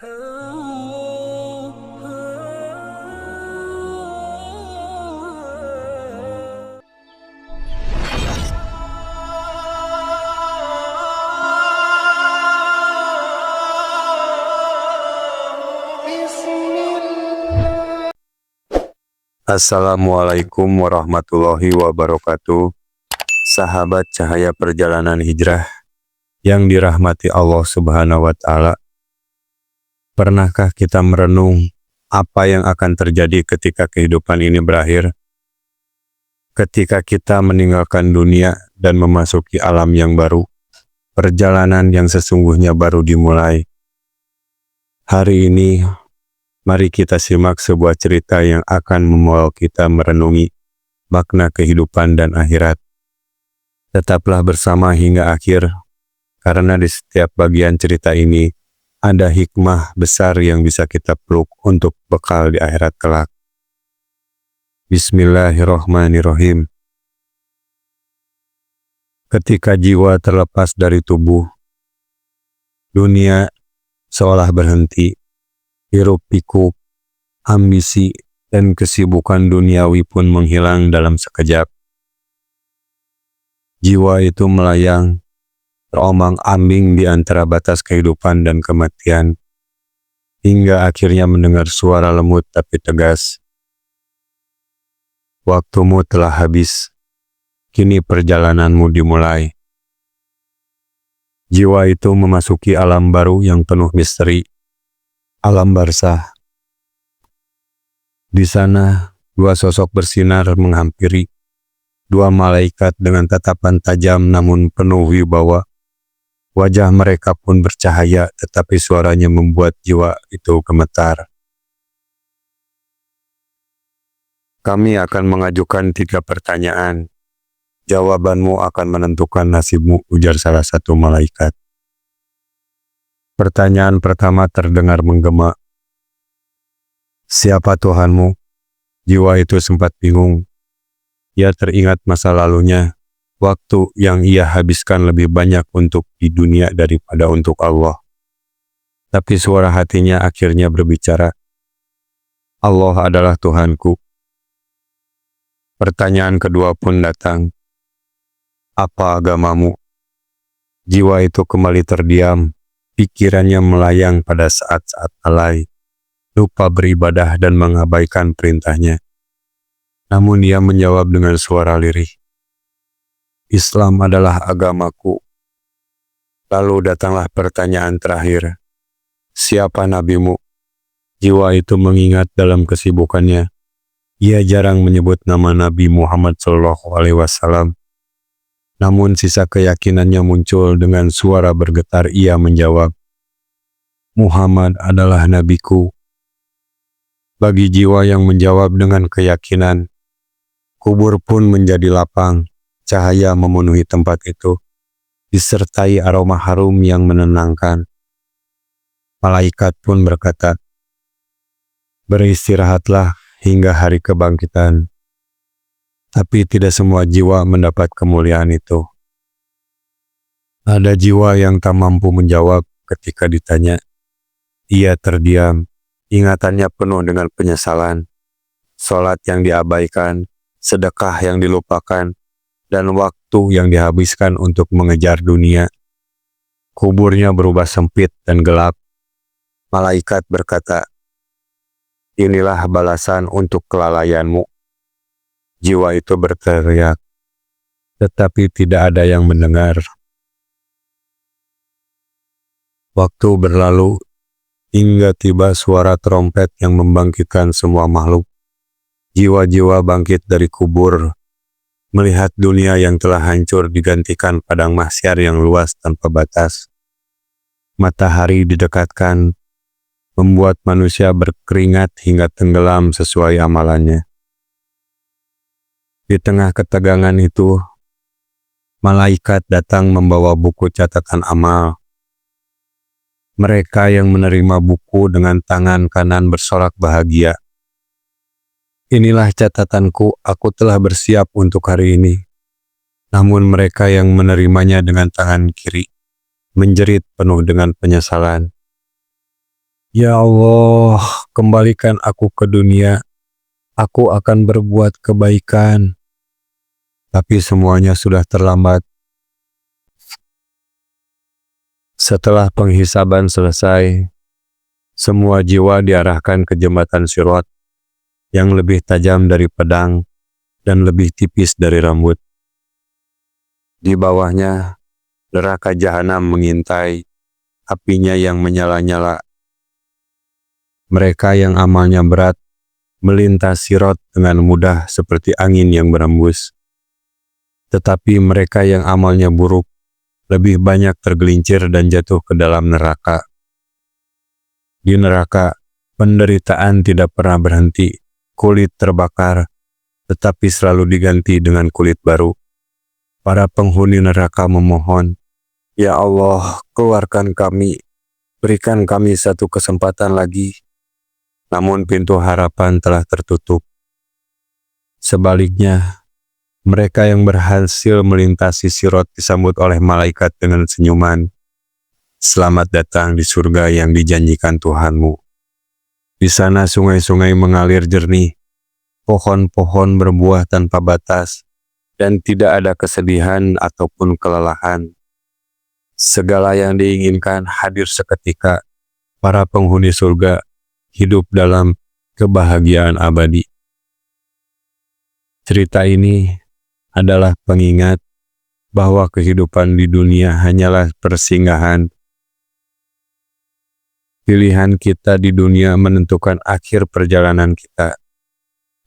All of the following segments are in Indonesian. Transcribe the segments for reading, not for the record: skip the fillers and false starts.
Assalamualaikum warahmatullahi wabarakatuh. Sahabat cahaya perjalanan hijrah yang dirahmati Allah Subhanahu wa Ta'ala. Pernahkah kita merenung apa yang akan terjadi ketika kehidupan ini berakhir? Ketika kita meninggalkan dunia dan memasuki alam yang baru, perjalanan yang sesungguhnya baru dimulai. Hari ini, mari kita simak sebuah cerita yang akan membawa kita merenungi makna kehidupan dan akhirat. Tetaplah bersama hingga akhir, karena di setiap bagian cerita ini ada hikmah besar yang bisa kita peluk untuk bekal di akhirat kelak. Bismillahirrahmanirrahim. Ketika jiwa terlepas dari tubuh, dunia seolah berhenti. Hiruk-pikuk, ambisi, dan kesibukan duniawi pun menghilang dalam sekejap. Jiwa itu melayang, terombang-ambing di antara batas kehidupan dan kematian, hingga akhirnya mendengar suara lembut tapi tegas. Waktumu telah habis, kini perjalananmu dimulai. Jiwa itu memasuki alam baru yang penuh misteri. Alam barzah. Di sana, dua sosok bersinar menghampiri, dua malaikat dengan tatapan tajam namun penuh wibawa. Wajah mereka pun bercahaya, tetapi suaranya membuat jiwa itu gemetar. Kami akan mengajukan 3 pertanyaan. Jawabanmu akan menentukan nasibmu, ujar salah satu malaikat. Pertanyaan pertama terdengar menggema. Siapa Tuhanmu? Jiwa itu sempat bingung. Ia teringat masa lalunya, waktu yang ia habiskan lebih banyak untuk di dunia daripada untuk Allah. Tapi suara hatinya akhirnya berbicara. Allah adalah Tuhanku. Pertanyaan kedua pun datang. Apa agamamu? Jiwa itu kembali terdiam. Pikirannya melayang pada saat-saat alay, lupa beribadah dan mengabaikan perintahnya. Namun ia menjawab dengan suara lirih. Islam adalah agamaku. Lalu datanglah pertanyaan terakhir. Siapa nabimu? Jiwa itu mengingat dalam kesibukannya. Ia jarang menyebut nama Nabi Muhammad SAW. Namun sisa keyakinannya muncul dengan suara bergetar. Ia menjawab, Muhammad adalah nabiku. Bagi jiwa yang menjawab dengan keyakinan, kubur pun menjadi lapang. Cahaya memenuhi tempat itu, disertai aroma harum yang menenangkan. Malaikat pun berkata, beristirahatlah hingga hari kebangkitan. Tapi tidak semua jiwa mendapat kemuliaan itu. Ada jiwa yang tak mampu menjawab ketika ditanya. Ia terdiam, ingatannya penuh dengan penyesalan. Salat yang diabaikan, sedekah yang dilupakan, dan waktu yang dihabiskan untuk mengejar dunia. Kuburnya berubah sempit dan gelap. Malaikat berkata, inilah balasan untuk kelalaianmu. Jiwa itu berteriak, tetapi tidak ada yang mendengar. Waktu berlalu, hingga tiba suara trompet yang membangkitkan semua makhluk. Jiwa-jiwa bangkit dari kubur, melihat dunia yang telah hancur digantikan padang mahsyar yang luas tanpa batas. Matahari didekatkan, membuat manusia berkeringat hingga tenggelam sesuai amalannya. Di tengah ketegangan itu, malaikat datang membawa buku catatan amal. Mereka yang menerima buku dengan tangan kanan bersorak bahagia. Inilah catatanku, aku telah bersiap untuk hari ini. Namun mereka yang menerimanya dengan tangan kiri, menjerit penuh dengan penyesalan. Ya Allah, kembalikan aku ke dunia. Aku akan berbuat kebaikan. Tapi semuanya sudah terlambat. Setelah penghisaban selesai, semua jiwa diarahkan ke jembatan Sirat yang lebih tajam dari pedang dan lebih tipis dari rambut. Di bawahnya, neraka jahanam mengintai, apinya yang menyala-nyala. Mereka yang amalnya berat melintas Sirat dengan mudah seperti angin yang berembus. Tetapi mereka yang amalnya buruk lebih banyak tergelincir dan jatuh ke dalam neraka. Di neraka, penderitaan tidak pernah berhenti. Kulit terbakar, tetapi selalu diganti dengan kulit baru. Para penghuni neraka memohon, "Ya Allah, keluarkan kami, berikan kami satu kesempatan lagi." Namun pintu harapan telah tertutup. Sebaliknya, mereka yang berhasil melintasi Sirat disambut oleh malaikat dengan senyuman. "Selamat datang di surga yang dijanjikan Tuhanmu." Di sana sungai-sungai mengalir jernih, pohon-pohon berbuah tanpa batas, dan tidak ada kesedihan ataupun kelelahan. Segala yang diinginkan hadir seketika. Para penghuni surga hidup dalam kebahagiaan abadi. Cerita ini adalah pengingat bahwa kehidupan di dunia hanyalah persinggahan. Pilihan kita di dunia menentukan akhir perjalanan kita.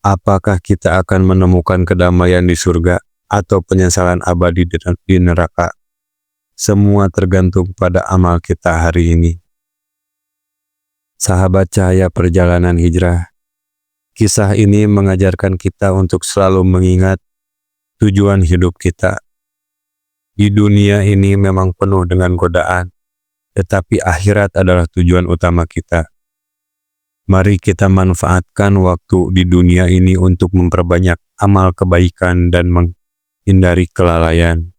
Apakah kita akan menemukan kedamaian di surga atau penyesalan abadi di neraka? Semua tergantung pada amal kita hari ini. Sahabat cahaya perjalanan hijrah, kisah ini mengajarkan kita untuk selalu mengingat tujuan hidup kita. Di dunia ini memang penuh dengan godaan, tetapi akhirat adalah tujuan utama kita. Mari kita manfaatkan waktu di dunia ini untuk memperbanyak amal kebaikan dan menghindari kelalaian.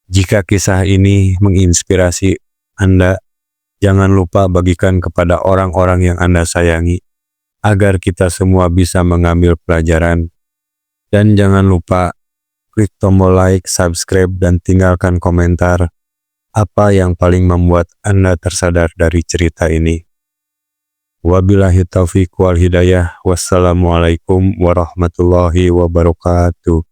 Jika kisah ini menginspirasi Anda, jangan lupa bagikan kepada orang-orang yang Anda sayangi, agar kita semua bisa mengambil pelajaran. Dan jangan lupa klik tombol like, subscribe, dan tinggalkan komentar apa yang paling membuat Anda tersadar dari cerita ini. Wabillahi taufiq wal hidayah. Wassalamualaikum warahmatullahi wabarakatuh.